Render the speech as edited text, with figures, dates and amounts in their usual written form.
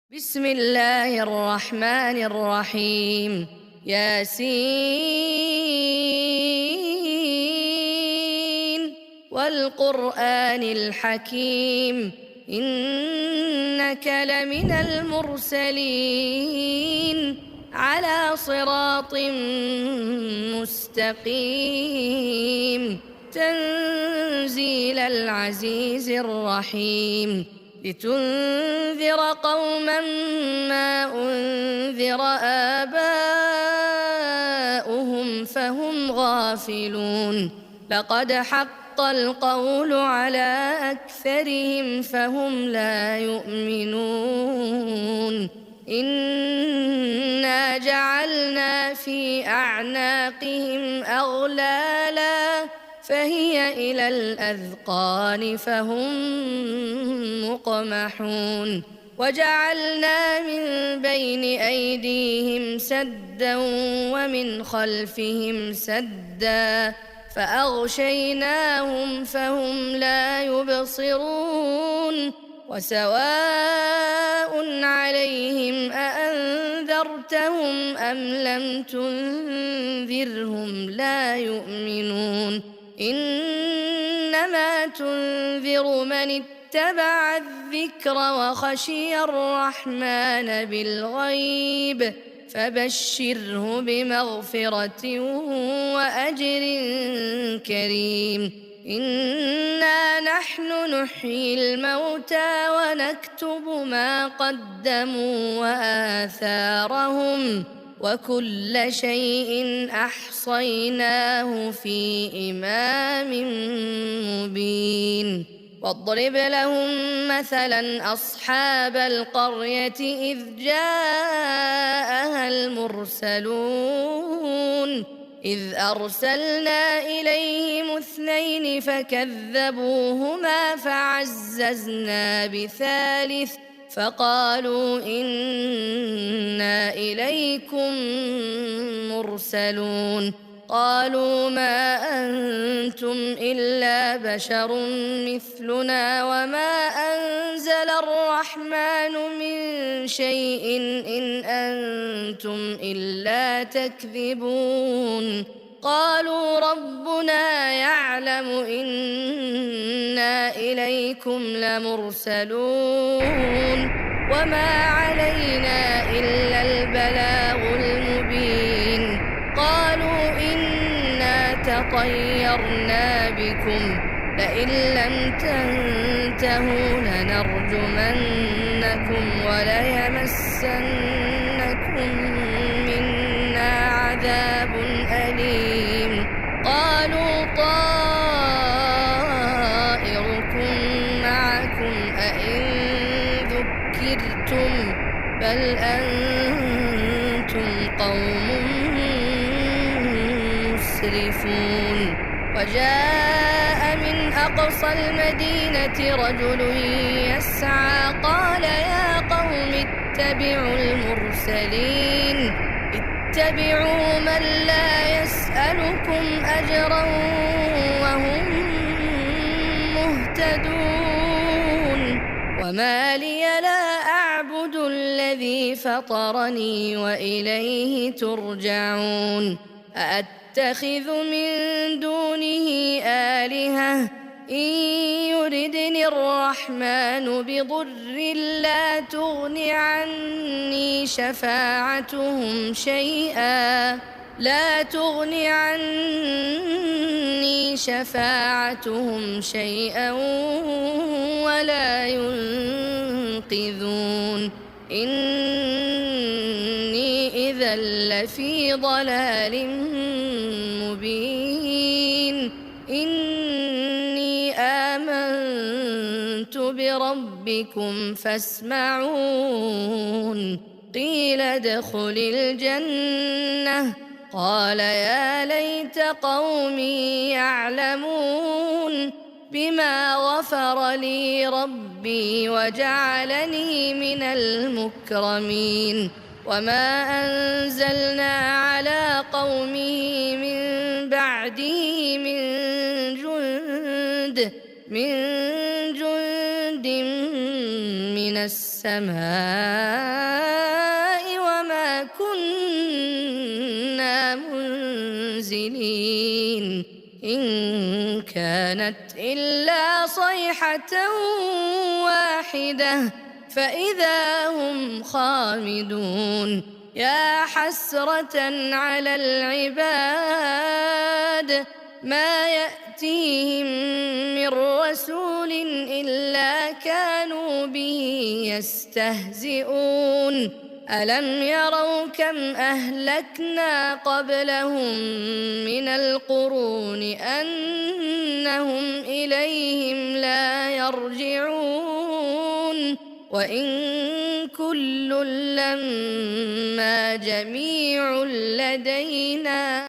بسم الله الرحمن الرحيم. ياسين والقرآن الحكيم إنك لمن المرسلين على صراط مستقيم تنزيل العزيز الرحيم لتنذر قوما ما أنذر آباؤهم فهم غافلون لقد حق القول على أكثرهم فهم لا يؤمنون إنا جعلنا في أعناقهم أغلالا فهي إلى الأذقان فهم مقمحون وجعلنا من بين أيديهم سدا ومن خلفهم سدا فأغشيناهم فهم لا يبصرون وسواء عليهم أأنذرتهم أم لم تنذرهم لا يؤمنون إنما تنذر من اتبع الذكر وخشي الرحمن بالغيب فبشره بمغفرة وأجر كريم إنا نحن نحيي الموتى ونكتب ما قدموا وآثارهم وكل شيء أحصيناه في إمام مبين واضرب لهم مثلا أصحاب القرية إذ جاءها المرسلون إذ أرسلنا إليهم اثنين فكذبوهما فعززنا بثالث فقالوا إنا إليكم مرسلون قالوا ما أنتم إلا بشر مثلنا وما أنزل الرحمن من شيء إن أنتم إلا تكذبون قالوا ربنا يعلم إنا إليكم لمرسلون وما علينا إلا البلاغ المبين قالوا إنا تطيرنا بكم لئن لم تنتهوا لنرجمنكم وليمسنكم منا عذاب أليم قالوا طائركم معكم أئن ذكرتم بل أنتم قوم مسرفون وجاء من أقصى المدينة رجل يسعى قال يا قوم اتبعوا المرسلين اتبعوا من لا يسألكم أجرا وهم مهتدون وما لي لا أعبد الذي فطرني وإليه ترجعون أأتخذ من دونه آلهة إن يردني الرحمن بضر لا تغن عني شفاعتهم شيئا ولا ينقذون إني إذا لفي ضلال مبين إني آمنت بربكم فاسمعون قيل ادخل الجنة قال يا ليت قومي يعلمون بما غفر لي ربي وجعلني من المكرمين وما أنزلنا على قومه من بعده من جند من السماء وما كنا منزلين إن كانت إلا صيحة واحدة فإذا هم خامدون يا حسرة على العباد ما يأتيهم من رسول إلا كانوا به يستهزئون ألم يروا كم أهلكنا قبلهم من القرون أنهم إليهم لا يرجعون وإن كل لما جميع لدينا